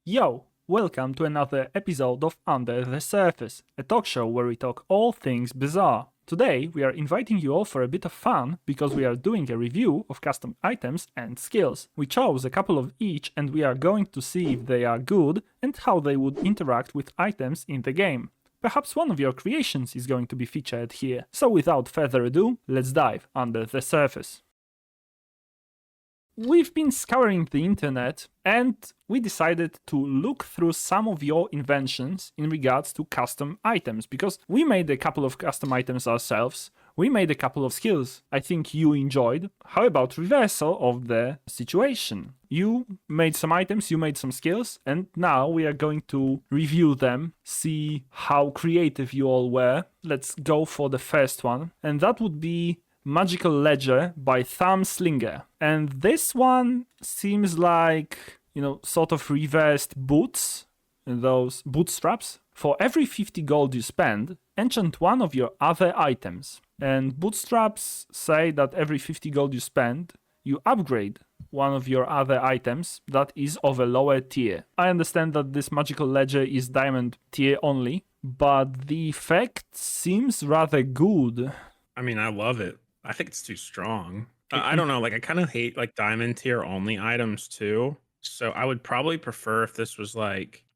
Yo, welcome to another episode of Under the Surface, a talk show where we talk all things bizarre. Today, we are inviting you all for a bit of fun because we are doing a review of custom items and skills. We chose a couple of each and we are going to see if they are good and how they would interact with items in the game. Perhaps one of your creations is going to be featured here. So without further ado, let's dive under the surface. We've been scouring the internet and we decided to look through some of your inventions in regards to custom items because we made a couple of custom items ourselves. We made a couple of skills I think you enjoyed. How about reversal of the situation? You made some items, you made some skills, and now we are going to review them, see how creative you all were. Let's go for the first one, and that would be Magical Ledger by Thumb Slinger. And this one seems like, sort of reversed boots, those bootstraps. For every 50 gold you spend, enchant one of your other items. And bootstraps say that every 50 gold you spend, you upgrade one of your other items that is of a lower tier. I understand that this Magical Ledger is diamond tier only, but the effect seems rather good. I mean, I love it. I think it's too strong. I don't know. I kind of hate diamond tier only items too. So I would probably prefer if this was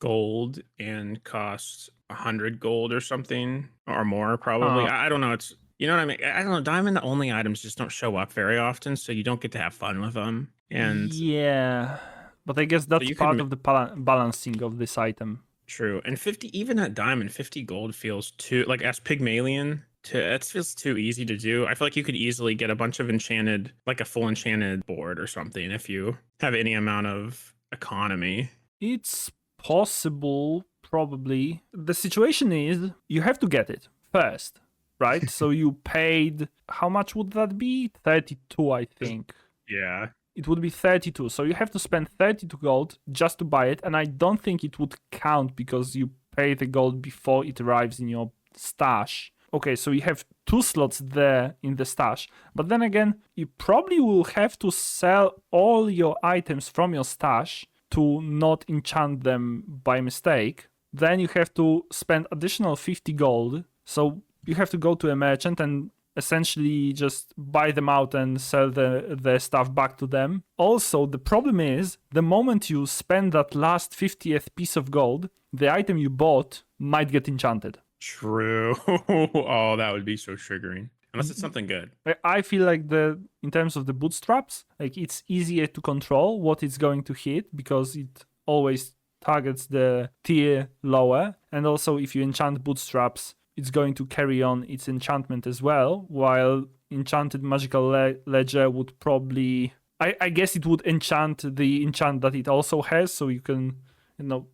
gold and cost 100 gold or something or more. Probably. I don't know. It's what I mean. I don't know. Diamond only items just don't show up very often, so you don't get to have fun with them. And yeah, but I guess that's part of the balancing of this item. True. And 50, even at diamond, 50 gold feels too as Pygmalion. It feels too easy to do. I feel like you could easily get a bunch of enchanted, a full enchanted board or something if you have any amount of economy. It's possible, probably. The situation is you have to get it first, right? So you paid, how much would that be? 32, I think. Yeah. It would be 32. So you have to spend 32 gold just to buy it. And I don't think it would count because you pay the gold before it arrives in your stash. Okay, so you have 2 slots there in the stash, but then again, you probably will have to sell all your items from your stash to not enchant them by mistake. Then you have to spend additional 50 gold, so you have to go to a merchant and essentially just buy them out and sell the stuff back to them. Also, the problem is, the moment you spend that last 50th piece of gold, the item you bought might get enchanted. True. Oh, that would be so triggering. Unless it's something good. I feel like in terms of the bootstraps, it's easier to control what it's going to hit because it always targets the tier lower. And also if you enchant bootstraps, it's going to carry on its enchantment as well, while enchanted magical ledger would probably, I guess it would enchant the enchant that it also has, so you can,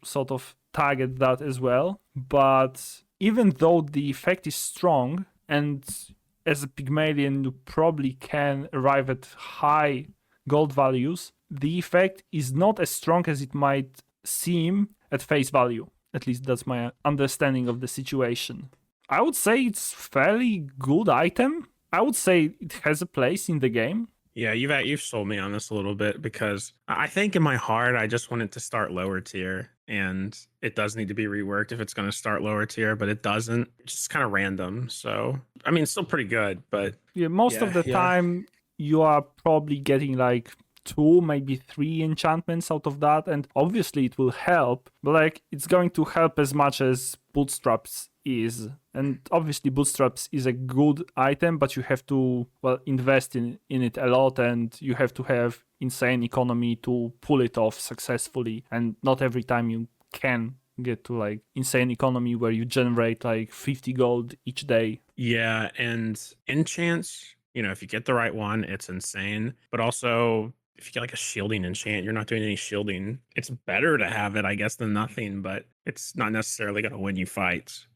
sort of target that as well. But even though the effect is strong, and as a Pygmalion you probably can arrive at high gold values, the effect is not as strong as it might seem at face value. At least that's my understanding of the situation. I would say it's fairly good item. I would say it has a place in the game. Yeah, you've sold me on this a little bit because I think in my heart I just want it to start lower tier, and it does need to be reworked if it's going to start lower tier, but it doesn't. It's just kind of random. So I mean, it's still pretty good, but most of the time you are probably getting 2, maybe 3 enchantments out of that, and obviously it will help, but it's going to help as much as bootstraps is. And obviously bootstraps is a good item, but you have to invest in it a lot, and you have to have insane economy to pull it off successfully, and not every time you can get to insane economy where you generate 50 gold each day. Yeah, and enchants, if you get the right one, it's insane. But also if you get a shielding enchant, you're not doing any shielding. It's better to have it, I guess, than nothing, but it's not necessarily going to win you fights.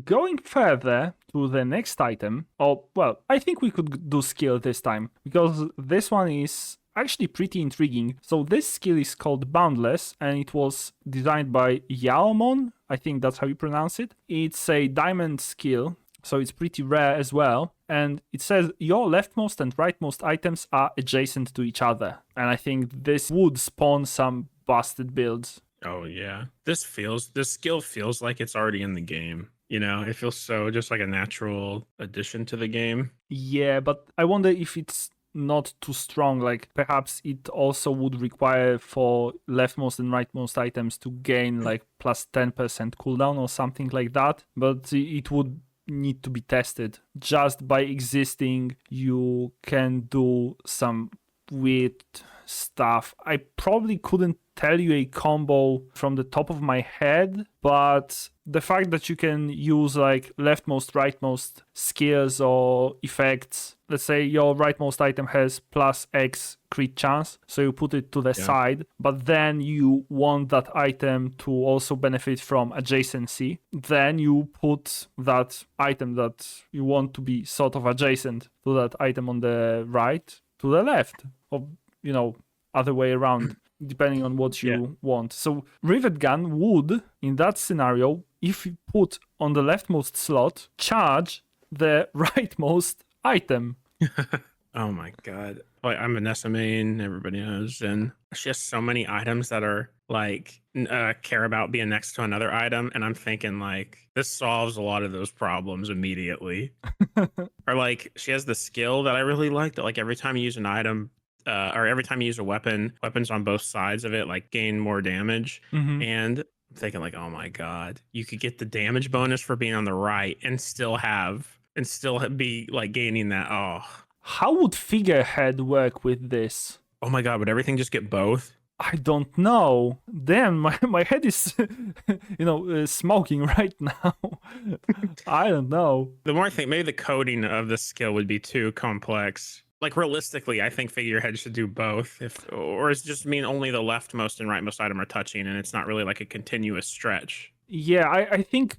Going further to the next item, I think we could do skill this time, because this one is actually pretty intriguing. So this skill is called Boundless, and it was designed by Yaomon. I think that's how you pronounce it. It's a diamond skill, so it's pretty rare as well. And it says your leftmost and rightmost items are adjacent to each other. And I think this would spawn some busted builds. Oh yeah. This skill feels like it's already in the game. You know, it feels so just like a natural addition to the game. Yeah, but I wonder if it's not too strong. Like perhaps it also would require for leftmost and rightmost items to gain like plus 10% cooldown or something like that. But it would need to be tested. Just by existing, you can do some weird stuff. I probably couldn't tell you a combo from the top of my head, but the fact that you can use like leftmost, rightmost skills or effects. Let's say your rightmost item has plus X crit chance, so you put it to the side, but then you want that item to also benefit from adjacency. Then you put that item that you want to be sort of adjacent to that item on the right to the left, or other way around, depending on what you want. So Rivet Gun would, in that scenario, if you put on the leftmost slot, charge the rightmost item. Oh my god. Like, I'm Vanessa main, everybody knows, and she has so many items that are like care about being next to another item, and I'm thinking like this solves a lot of those problems immediately. Or like she has the skill that I really like that like every time you use an item or every time you use a weapon, weapons on both sides of it like gain more damage. And I'm thinking like, oh my god, you could get the damage bonus for being on the right and still be like gaining that. Oh, how would Figurehead work with this? Oh my god, would everything just get both? I don't know. Damn, my head is, smoking right now. I don't know. The more I think, maybe the coding of the skill would be too complex. Like realistically, I think Figurehead should do both. Or does it just mean only the leftmost and rightmost item are touching, and it's not really like a continuous stretch? Yeah, I think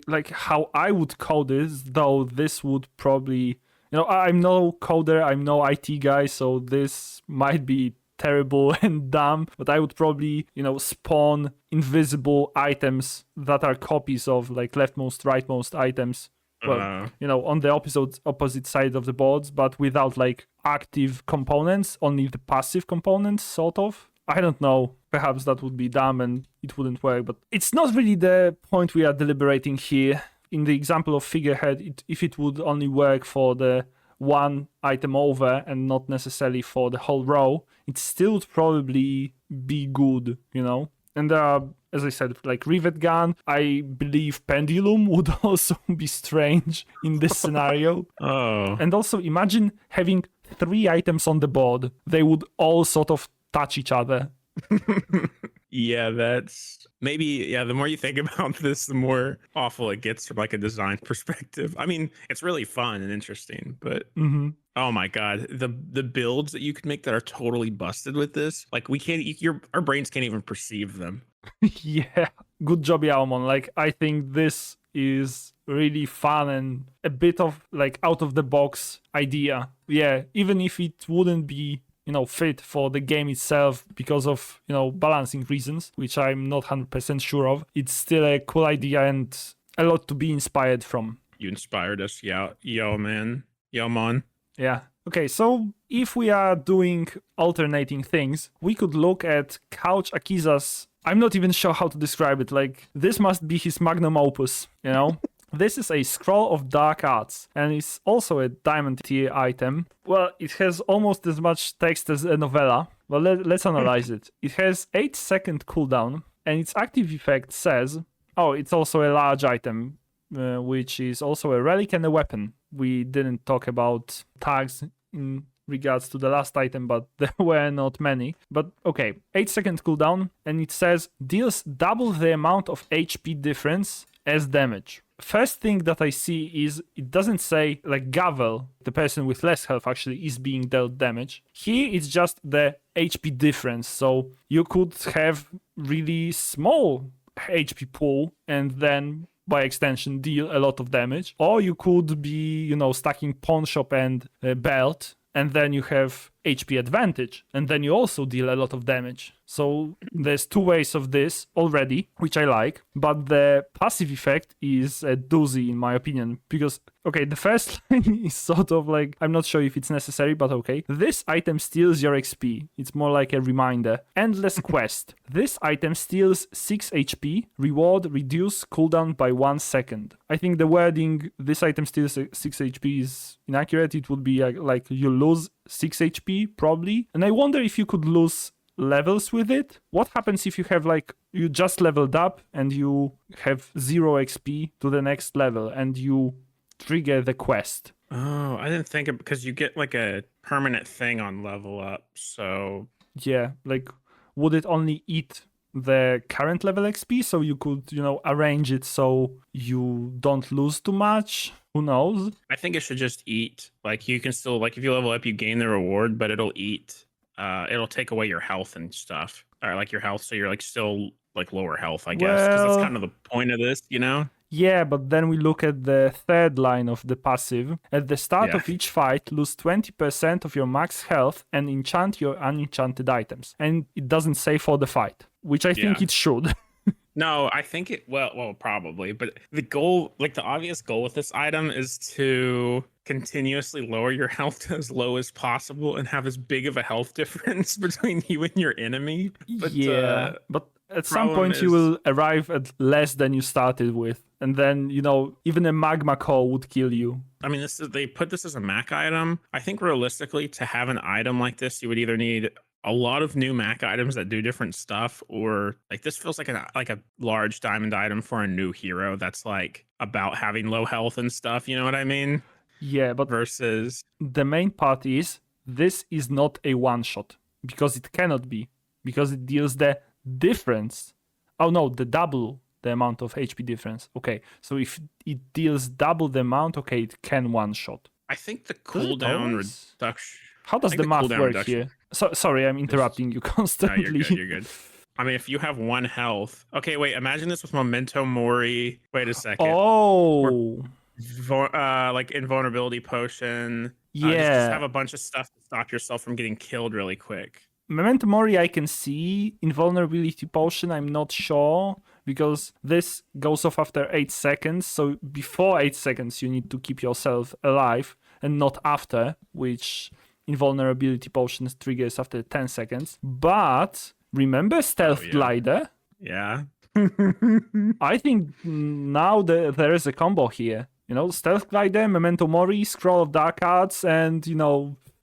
like how I would code this, though this would probably, I'm no coder, I'm no IT guy, so this might be terrible and dumb, but I would probably, spawn invisible items that are copies of like leftmost, rightmost items. Well, on the opposite side of the boards, but without like active components, only the passive components, sort of. I don't know. Perhaps that would be dumb and it wouldn't work, but it's not really the point we are deliberating here. In the example of Figurehead, if it would only work for the one item over and not necessarily for the whole row, it still would probably be good, And there are, as I said, like Rivet Gun. I believe Pendulum would also be strange in this scenario. Oh. And also imagine having 3 items on the board. They would all sort of touch each other. Yeah, that's maybe, the more you think about this, the more awful it gets from like a design perspective. I mean, it's really fun and interesting, but oh my god, the builds that you could make that are totally busted with this, like our brains can't even perceive them. Yeah, good job, Yaomon. Like, I think this is really fun and a bit of like out of the box idea. Yeah, even if it wouldn't be fit for the game itself because of, balancing reasons, which I'm not 100% sure of. It's still a cool idea and a lot to be inspired from. You inspired us, man. Yeah. Okay, so if we are doing alternating things, we could look at Couch Akiza's, I'm not even sure how to describe it, like, this must be his magnum opus, This is a Scroll of Dark Arts, and it's also a diamond tier item. Well, it has almost as much text as a novella. Well, let's analyze it. It has 8-second cooldown, and its active effect says, it's also a large item, which is also a relic and a weapon. We didn't talk about tags in regards to the last item, but there were not many. But okay, 8-second cooldown, and it says, deals double the amount of HP difference as damage. First thing that I see is it doesn't say like Gavel, the person with less health actually is being dealt damage. Here it's just the HP difference. So you could have really small HP pool and then by extension deal a lot of damage. Or you could be, stacking Pawn Shop and Belt, and then you have HP advantage, and then you also deal a lot of damage. So there's 2 ways of this already, which I like, but the passive effect is a doozy in my opinion, because, okay, the first line is sort of like, I'm not sure if it's necessary, but okay. This item steals your XP. It's more like a reminder. Endless quest. This item steals 6 HP. Reward reduce cooldown by 1 second. I think the wording, this item steals 6 HP is inaccurate. It would be like you lose 6 HP probably. And I wonder if you could lose levels with it. What happens if you have like, you just leveled up and you have 0 XP to the next level and you trigger the quest? Oh, I didn't think of, because you get like a permanent thing on level up. So yeah, like would it only eat the current level XP so you could, arrange it so you don't lose too much? Who knows? I think it should just eat. Like you can still, like if you level up, you gain the reward, but it'll eat. It'll take away your health and stuff, or like your health, so you're like still like lower health, I guess, because that's kind of the point of this, Yeah, but then we look at the third line of the passive. At the start of each fight, lose 20% of your max health and enchant your unenchanted items. And it doesn't say for the fight, which I think it should. No, I think it, well, probably, but the goal, like the obvious goal with this item is to continuously lower your health to as low as possible and have as big of a health difference between you and your enemy. But, but at some point you will arrive at less than you started with. And then, even a magma core would kill you. I mean, they put this as a Mac item. I think realistically, to have an item like this, you would either need a lot of new Mac items that do different stuff, or like this feels like a large diamond item for a new hero that's like about having low health and stuff. You know what I mean? Yeah, but versus the main part is this is not a one shot, because it cannot be, because it deals the difference. Oh no, the double the amount of HP difference. Okay, so if it deals double the amount, okay, it can one shot. I think the cooldown reduction. How does the math work here? Sorry, I'm interrupting you constantly. No, you're good. I mean, if you have 1 health. Okay, wait, imagine this with Memento Mori. Wait a second. Oh. Like invulnerability potion. Yeah. Just have a bunch of stuff to stop yourself from getting killed really quick. Memento Mori I can see. Invulnerability potion I'm not sure, because this goes off after 8 seconds. So before 8 seconds you need to keep yourself alive, and not after, which invulnerability potion triggers after 10 seconds. But remember Stealth Glider? Yeah. I think now there is a combo here. Stealth Glider, Memento Mori, Scroll of Dark Arts, and,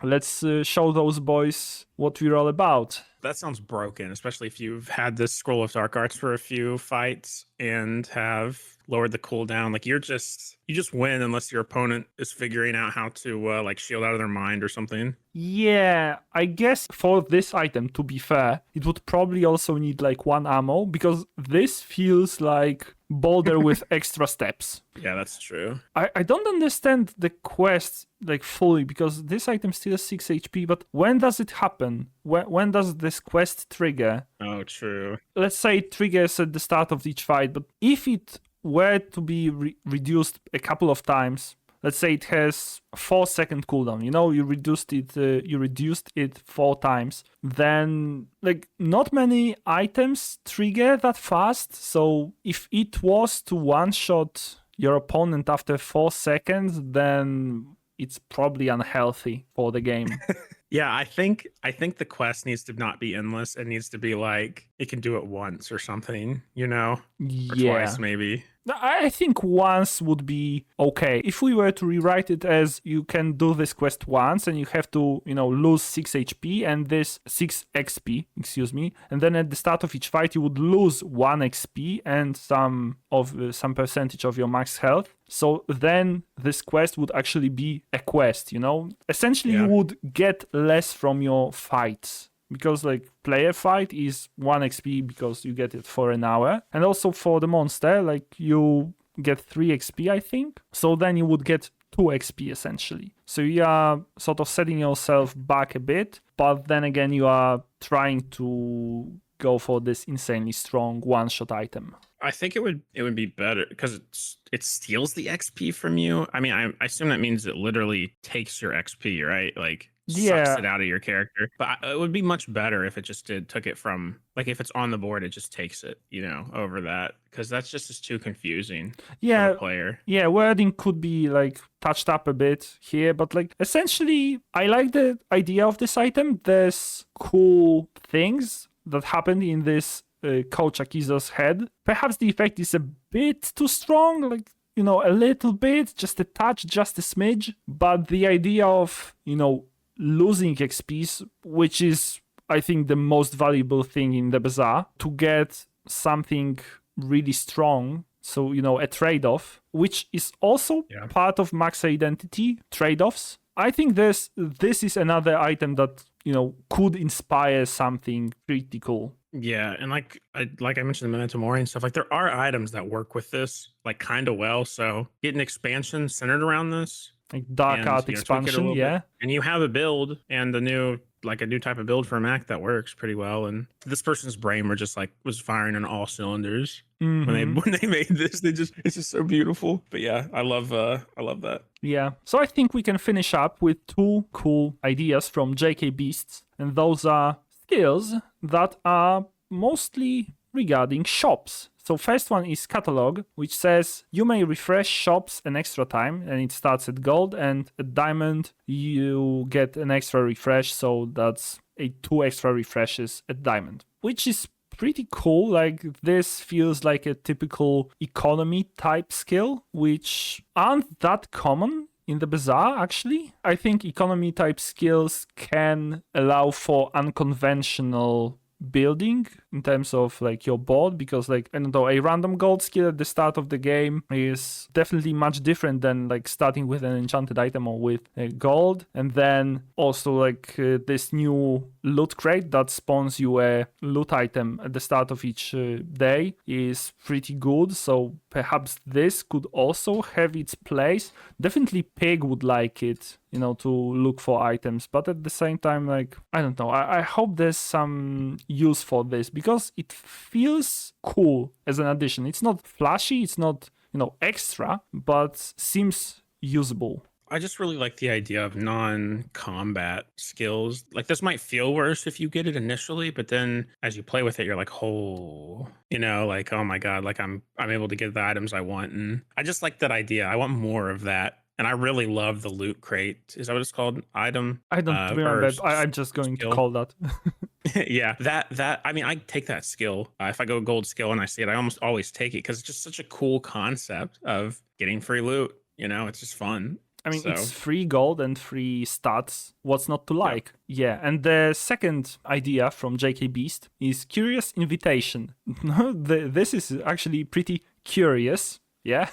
let's show those boys what we're all about. That sounds broken, especially if you've had this Scroll of Dark Arts for a few fights and have lowered the cooldown. Like you just win unless your opponent is figuring out how to like shield out of their mind or something. Yeah, I guess for this item, to be fair, it would probably also need like 1 ammo, because this feels like boulder with extra steps. Yeah, that's true. I don't understand the quest like fully, because this item steals 6 HP, but when does it happen? When does this quest trigger? Oh, true. Let's say it triggers at the start of each fight, but if it were to be reduced a couple of times, let's say it has 4-second cooldown, you reduced it 4 times, then like not many items trigger that fast. So if it was to one-shot your opponent after 4 seconds, then it's probably unhealthy for the game. Yeah, I think the quest needs to not be endless. It needs to be like it can do it once or something, or twice maybe. I think once would be okay. If we were to rewrite it as you can do this quest once and you have to, lose 6 HP and this 6 XP, and then at the start of each fight you would lose 1 XP and some percentage of your max health. So then this quest would actually be a quest, Essentially you would get less from your fights, because like player fight is 1 XP because you get it for an hour, and also for the monster like you get 3 XP I think, so then you would get 2 XP essentially. So you are sort of setting yourself back a bit, but then again you are trying to go for this insanely strong one-shot item. I think it would be better because it steals the XP from you. I mean, I assume that means it literally takes your XP, right? Like sucks Yeah, it out of your character. But it would be much better if it just took it from, like, if it's on the board, it just takes it, over that, because that's just too confusing for the yeah, player. yeah. Wording could be like touched up a bit here, but like essentially, I like the idea of this item. There's cool things that happen in this Coach Akiza's head. Perhaps the effect is a bit too strong, like, a little bit, just a touch, just a smidge. But the idea of, losing XP, which is, I think, the most valuable thing in the Bazaar, to get something really strong. So, a trade-off, which is also part of max identity trade-offs. I think this is another item that, could inspire something pretty cool. Yeah, and like I mentioned the Memento Mori and stuff, like there are items that work with this like kind of well. So get an expansion centered around this, Like Dark and Art tweak it a expansion, little yeah. bit. And you have a build and a new type of build for a Mac that works pretty well. And this person's brain was firing on all cylinders when they made this. It's just so beautiful. But yeah, I love that. Yeah. So I think we can finish up with two cool ideas from JK Beasts, and those are skills that are mostly regarding shops. So first one is catalog, which says you may refresh shops an extra time, and it starts at gold, and at diamond you get an extra refresh, so that's 2 extra refreshes at diamond, which is pretty cool. Like, this feels like a typical economy type skill, which aren't that common in the Bazaar, actually. I think economy type skills can allow for unconventional building in terms of like your board, because like, I don't know, a random gold skill at the start of the game is definitely much different than like starting with an enchanted item or with gold. And then also like this new loot crate that spawns you a loot item at the start of each day is pretty good. So perhaps this could also have its place. Definitely Pig would like it, to look for items, but at the same time, like, I don't know, I hope there's some use for this, because it feels cool as an addition. It's not flashy, it's not, extra, but seems usable. I just really like the idea of non-combat skills. Like, this might feel worse if you get it initially, but then as you play with it, you're like, oh, like, oh my God, like I'm able to get the items I want. And I just like that idea. I want more of that. And I really love the loot crate. Is that what it's called? Item? I don't remember. I'm just going to call that. Yeah, that I mean, I take that skill. If I go gold skill and I see it, I almost always take it, because it's just such a cool concept of getting free loot. It's just fun. I mean, it's free gold and free stats. What's not to like? Yeah. And the second idea from JK Beast is Curious Invitation. This is actually pretty curious. Yeah.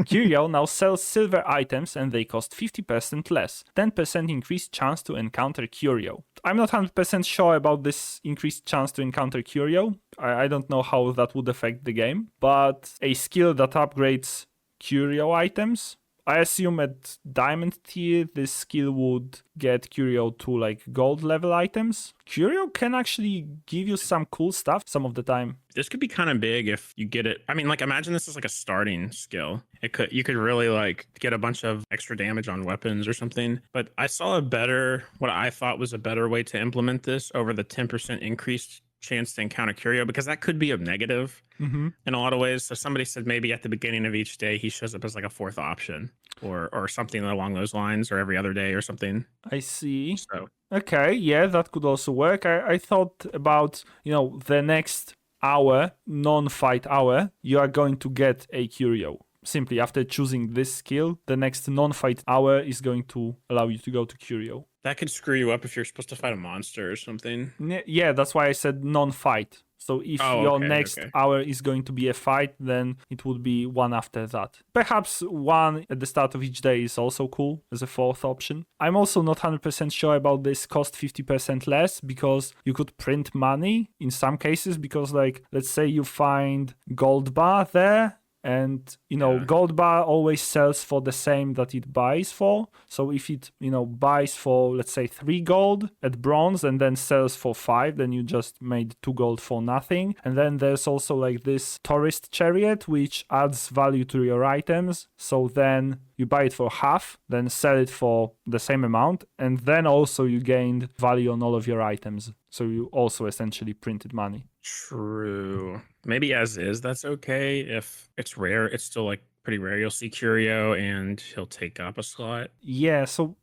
Curio now sells silver items, and they cost 50% less. 10% increased chance to encounter Curio. I'm not 100% sure about this increased chance to encounter Curio. I don't know how that would affect the game. But a skill that upgrades Curio items, I assume at diamond tier, this skill would get Curio to like gold level items. Curio can actually give you some cool stuff some of the time. This could be kind of big if you get it. I mean, like, imagine this is like a starting skill. You could really like get a bunch of extra damage on weapons or something. But I saw what I thought was a better way to implement this over the 10% increased chance to encounter Curio, because that could be a negative in a lot of ways. So somebody said maybe at the beginning of each day he shows up as like a fourth option, or something along those lines, or every other day or something. I see. So okay, yeah, that could also work. I thought about, the next hour, non-fight hour, you are going to get a Curio. Simply after choosing this skill, the next non-fight hour is going to allow you to go to Curio. That could screw you up if you're supposed to fight a monster or something. Yeah, that's why I said non-fight. So if your next hour is going to be a fight, then it would be one after that. Perhaps one at the start of each day is also cool as a fourth option. I'm also not 100% sure about this cost 50% less, because you could print money in some cases, because like, let's say you find gold bar there, And, Yeah. gold bar always sells for the same that it buys for. So if it, buys for, let's say, 3 gold at bronze and then sells for 5, then you just made 2 gold for nothing. And then there's also like this tourist chariot, which adds value to your items. So then you buy it for half, then sell it for the same amount. And then also you gained value on all of your items. So you also essentially printed money. True. Maybe as is, that's okay. If it's rare, it's still like pretty rare. You'll see Curio and he'll take up a slot. Yeah, so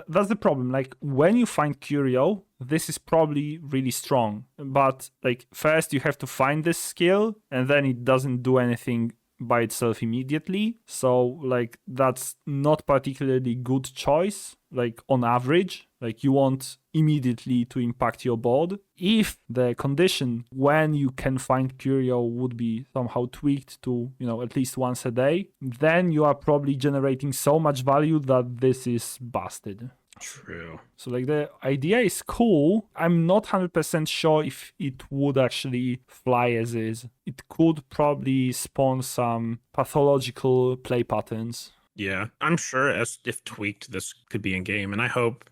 that's the problem. Like when you find Curio, this is probably really strong. But like first you have to find this skill and then it doesn't do anything by itself immediately. So like that's not particularly good choice, like on average. Like you want immediately to impact your board. If the condition when you can find Curio would be somehow tweaked to, at least once a day, then you are probably generating so much value that this is busted. True. So like the idea is cool. I'm not 100% sure if it would actually fly as is. It could probably spawn some pathological play patterns. Yeah, I'm sure as if tweaked, this could be in game, and I hope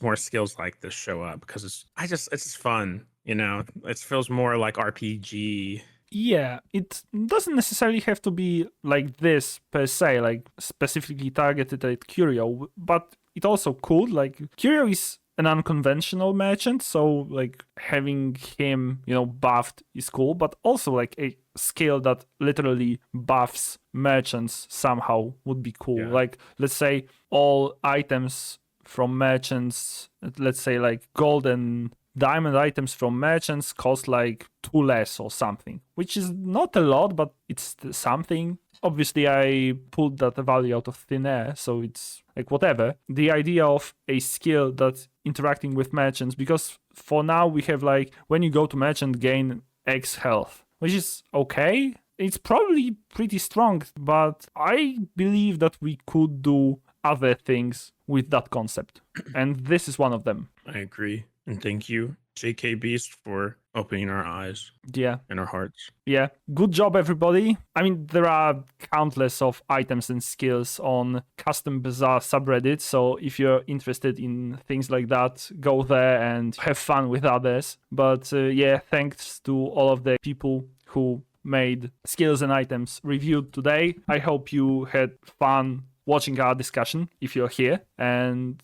more skills like this show up because it's just fun. It feels more like RPG. Yeah, it doesn't necessarily have to be like this per se, like specifically targeted at Curio, but it also could. Like Curio is an unconventional merchant, so like having him, buffed is cool, but also like a skill that literally buffs merchants somehow would be cool. Yeah. Like let's say all items from merchants, let's say like gold and diamond items from merchants cost like 2 less or something, which is not a lot, but it's something. Obviously, I pulled that value out of thin air, so it's like whatever. The idea of a skill that's interacting with merchants, because for now we have like when you go to merchant, gain X health, which is okay. It's probably pretty strong, but I believe that we could do other things with that concept, and this is one of them. I agree. And thank you, JK Beast, for opening our eyes. Yeah. And our hearts. Yeah. Good job, everybody. I mean, there are countless of items and skills on Custom Bazaar subreddit. So if you're interested in things like that, go there and have fun with others. But yeah, thanks to all of the people who made skills and items reviewed today. I hope you had fun watching our discussion if you're here, and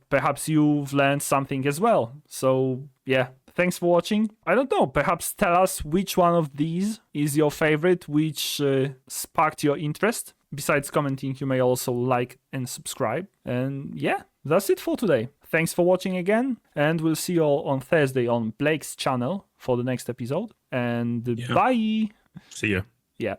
perhaps you've learned something as well. So yeah, thanks for watching. I don't know, perhaps tell us which one of these is your favorite, which sparked your interest. Besides commenting, you may also like and subscribe. And yeah, that's it for today. Thanks for watching again, and we'll see you all on Thursday on Blake's channel for the next episode. And bye. See ya. Yeah.